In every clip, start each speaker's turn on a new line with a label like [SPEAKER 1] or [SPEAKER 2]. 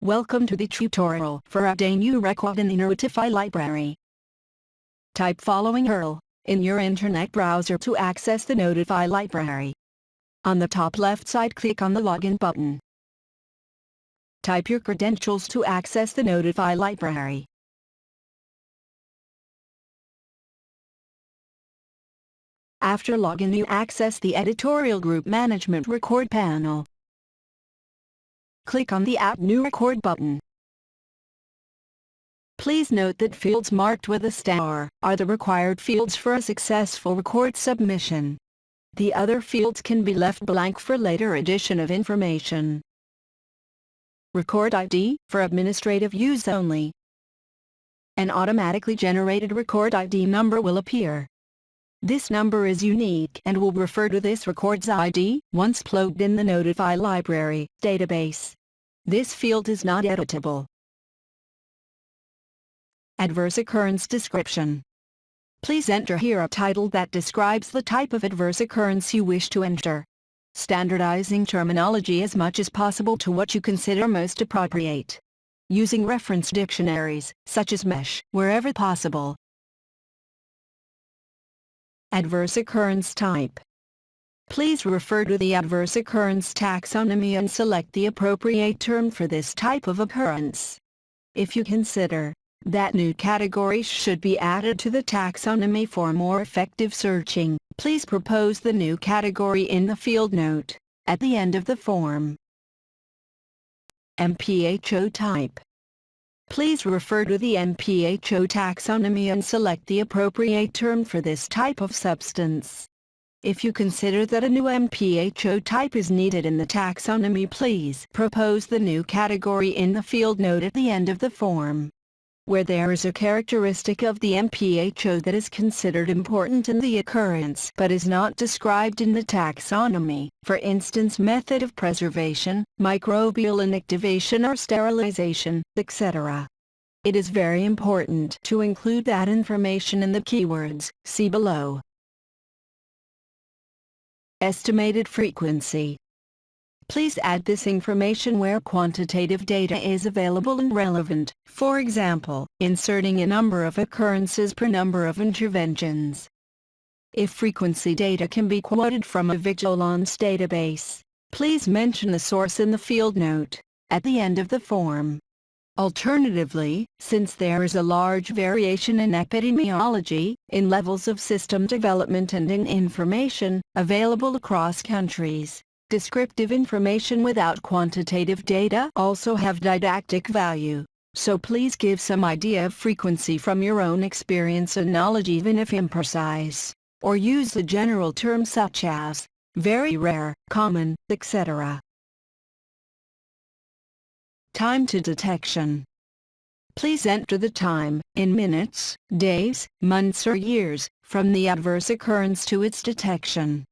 [SPEAKER 1] Welcome to the tutorial for add a new record in the Notify library. Type following URL in your internet browser to access the Notify library. On the top left side, click on the Login button. Type your credentials to access the Notify library. After login, you access the Editorial Group Management Record panel. Click on the Add New Record button. Please note that fields marked with a star are the required fields for a successful record submission. The other fields can be left blank for later addition of information. Record ID for administrative use only. An automatically generated record ID number will appear. This number is unique and will refer to this record's ID once plugged in the Notify library database. This field is not editable. Adverse occurrence description. Please enter here a title that describes the type of adverse occurrence you wish to enter, standardizing terminology as much as possible to what you consider most appropriate, using reference dictionaries, such as MESH, wherever possible. Adverse occurrence type. Please refer to the adverse occurrence taxonomy and select the appropriate term for this type of occurrence. If you consider that new categories should be added to the taxonomy for more effective searching, please propose the new category in the field note at the end of the form. MPHO type. Please refer to the MPHO taxonomy and select the appropriate term for this type of substance. If you consider that a new MPHO type is needed in the taxonomy, please propose the new category in the field note at the end of the form. Where there is a characteristic of the MPHO that is considered important in the occurrence but is not described in the taxonomy, for instance method of preservation, microbial inactivation or sterilization, etc. It is very important to include that information in the keywords, see below. Estimated frequency. Please add this information where quantitative data is available and relevant, for example, inserting a number of occurrences per number of interventions. If frequency data can be quoted from a Vigilance database, please mention the source in the field note at the end of the form. Alternatively, since there is a large variation in epidemiology, in levels of system development and in information available across countries, descriptive information without quantitative data also have didactic value, so please give some idea of frequency from your own experience and knowledge even if imprecise, or use the general terms such as very rare, common, etc. Time to detection. Please enter the time, in minutes, days, months or years, from the adverse occurrence to its detection.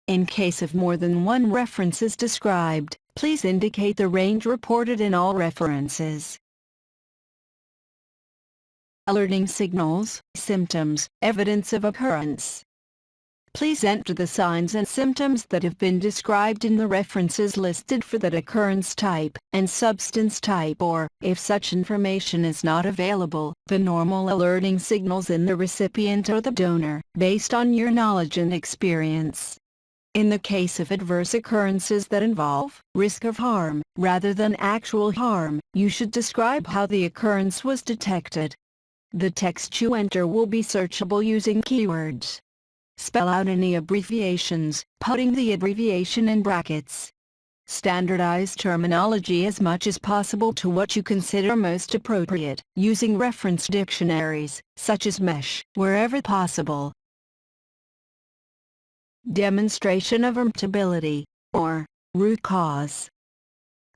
[SPEAKER 1] In case of more than one reference is described, please indicate the range reported in all references. Alerting signals, symptoms, evidence of occurrence. Please enter the signs and symptoms that have been described in the references listed for that occurrence type and substance type, or, if such information is not available, the normal alerting signals in the recipient or the donor, based on your knowledge and experience. In the case of adverse occurrences that involve risk of harm, rather than actual harm, you should describe how the occurrence was detected. The text you enter will be searchable using keywords. Spell out any abbreviations, putting the abbreviation in brackets. Standardize terminology as much as possible to what you consider most appropriate, using reference dictionaries, such as MESH, wherever possible. Demonstration of immutability, or root cause.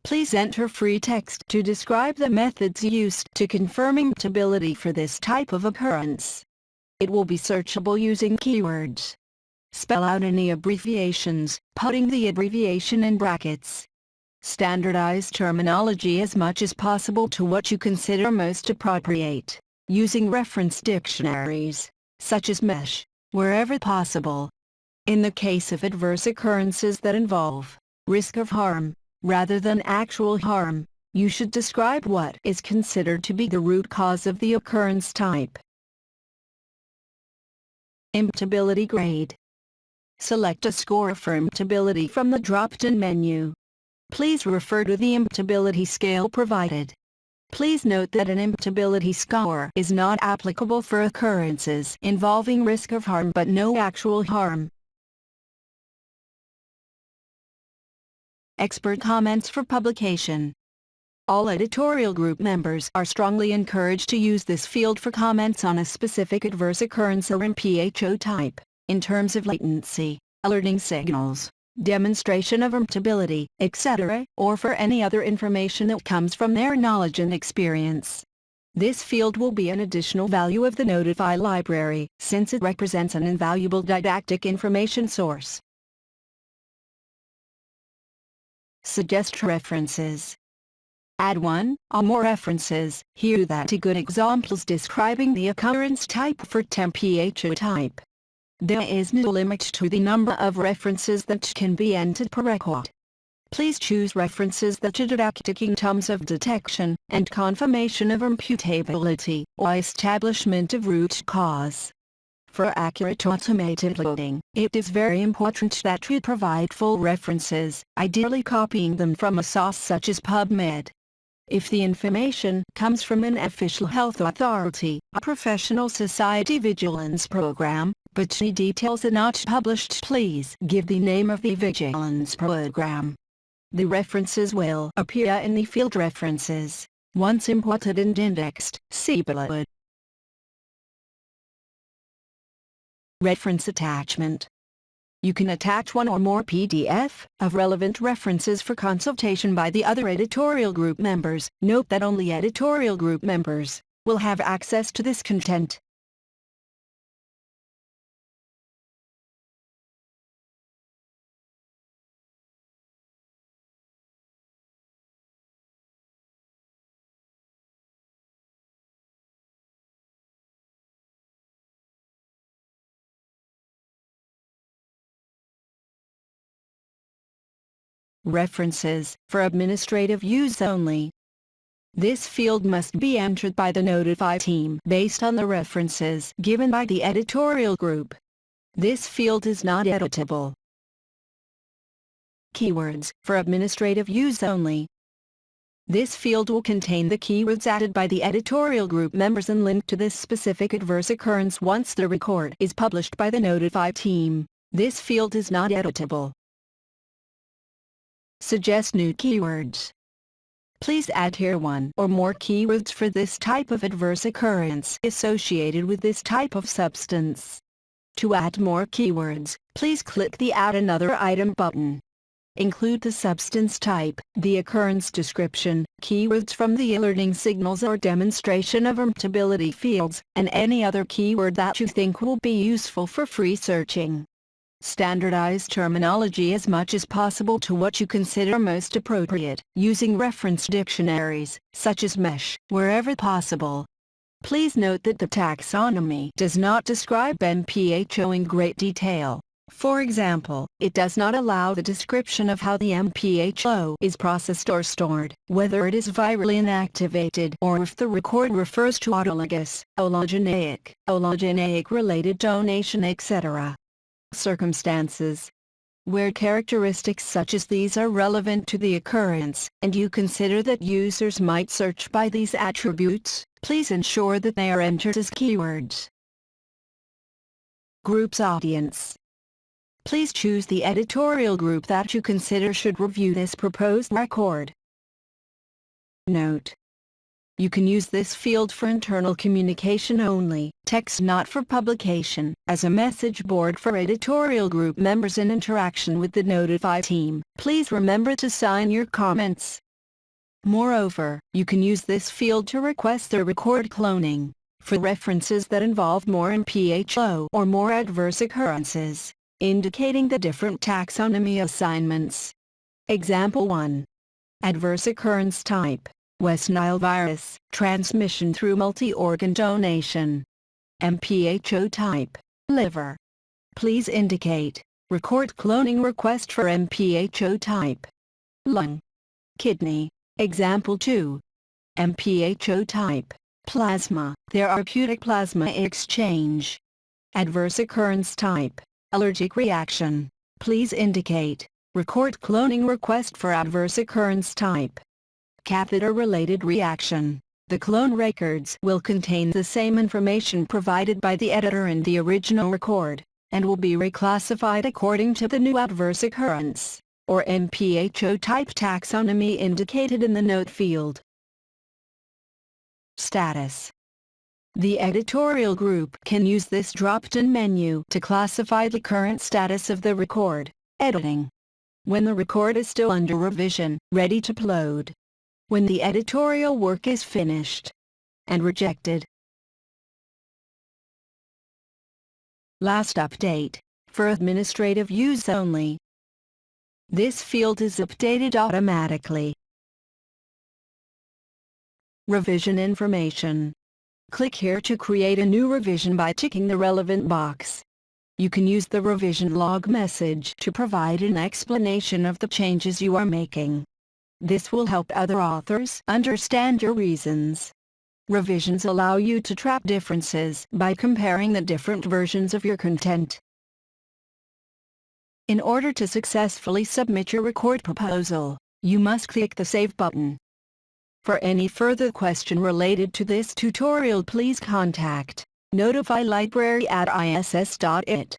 [SPEAKER 1] Please enter free text to describe the methods used to confirm immutability for this type of occurrence. It will be searchable using keywords. Spell out any abbreviations, putting the abbreviation in brackets. Standardize terminology as much as possible to what you consider most appropriate, using reference dictionaries, such as MESH, wherever possible. In the case of adverse occurrences that involve risk of harm, rather than actual harm, You should describe what is considered to be the root cause of the occurrence type. Imbutability grade. Select a score for imbutability from the drop-down menu. Please refer to the imbutability scale provided. Please note that an imbutability score is not applicable for occurrences involving risk of harm but no actual harm. Expert comments for publication. All editorial group members are strongly encouraged to use this field for comments on a specific adverse occurrence or MPHO type, in terms of latency, alerting signals, demonstration of imbutability, etc., or for any other information that comes from their knowledge and experience. This field will be an additional value of the Notify library, since it represents an invaluable didactic information source. Suggest references. Add one or more references here that are good examples describing the occurrence type for MPHO type. There is no limit to the number of references that can be entered per record. Please choose references that are didactic in terms of detection and confirmation of imputability or establishment of root cause. For accurate automated loading, it is very important that you provide full references, ideally copying them from a source such as PubMed. If the information comes from an official health authority, a professional society vigilance program, but any details are not published, please give the name of the vigilance program. The references will appear in the field references, once imported and indexed, see below. Reference attachment. You can attach one or more PDF of relevant references for consultation by the other editorial group members. Note that only editorial group members will have access to this content. References for administrative use only. This field must be entered by the Notify team based on the references given by the editorial group. This field is not editable. Keywords for administrative use only. This field will contain the keywords added by the editorial group members and linked to this specific adverse occurrence once the record is published by the Notify team. This field is not editable. Suggest new keywords. Please add here one or more keywords for this type of adverse occurrence associated with this type of substance. To add more keywords, please click the Add Another Item button. Include the substance type, the occurrence description, keywords from the alerting signals or demonstration of imbutability fields, and any other keyword that you think will be useful for free searching. Standardize terminology as much as possible to what you consider most appropriate, using reference dictionaries, such as MESH, wherever possible. Please note that the taxonomy does not describe MPHO in great detail. For example, it does not allow the description of how the MPHO is processed or stored, whether it is virally inactivated or if the record refers to autologous, allogeneic-related donation, etc. Circumstances. Where characteristics such as these are relevant to the occurrence, and you consider that users might search by these attributes, please ensure that they are entered as keywords. Group's audience. Please choose the editorial group that you consider should review this proposed record. Note: you can use this field for internal communication only, text not for publication, as a message board for editorial group members in interaction with the Notify team. Please remember to sign your comments. Moreover, you can use this field to request the record cloning, for references that involve more MPHO or more adverse occurrences, indicating the different taxonomy assignments. Example 1. Adverse occurrence type: West Nile virus, transmission through multi-organ donation. MPHO type: liver. Please indicate, record cloning request for MPHO type: lung, kidney, Example 2. MPHO type, plasma, therapeutic plasma exchange. Adverse occurrence type, allergic reaction. Please indicate, record cloning request for adverse occurrence type. Catheter-related reaction. The clone records will contain the same information provided by the editor in the original record, and will be reclassified according to the new adverse occurrence, or MPHO type taxonomy indicated in the note field. Status. The editorial group can use this drop-down menu to classify the current status of the record, editing. When the record is still under revision, ready to upload. When the editorial work is finished. And rejected. Last update, for administrative use only. This field is updated automatically. Revision information. Click here to create a new revision by ticking the relevant box. You can use the revision log message to provide an explanation of the changes you are making. This will help other authors understand your reasons. Revisions allow you to track differences by comparing the different versions of your content. In order to successfully submit your record proposal, you must click the Save button. For any further question related to this tutorial, please contact notify library@iss.it.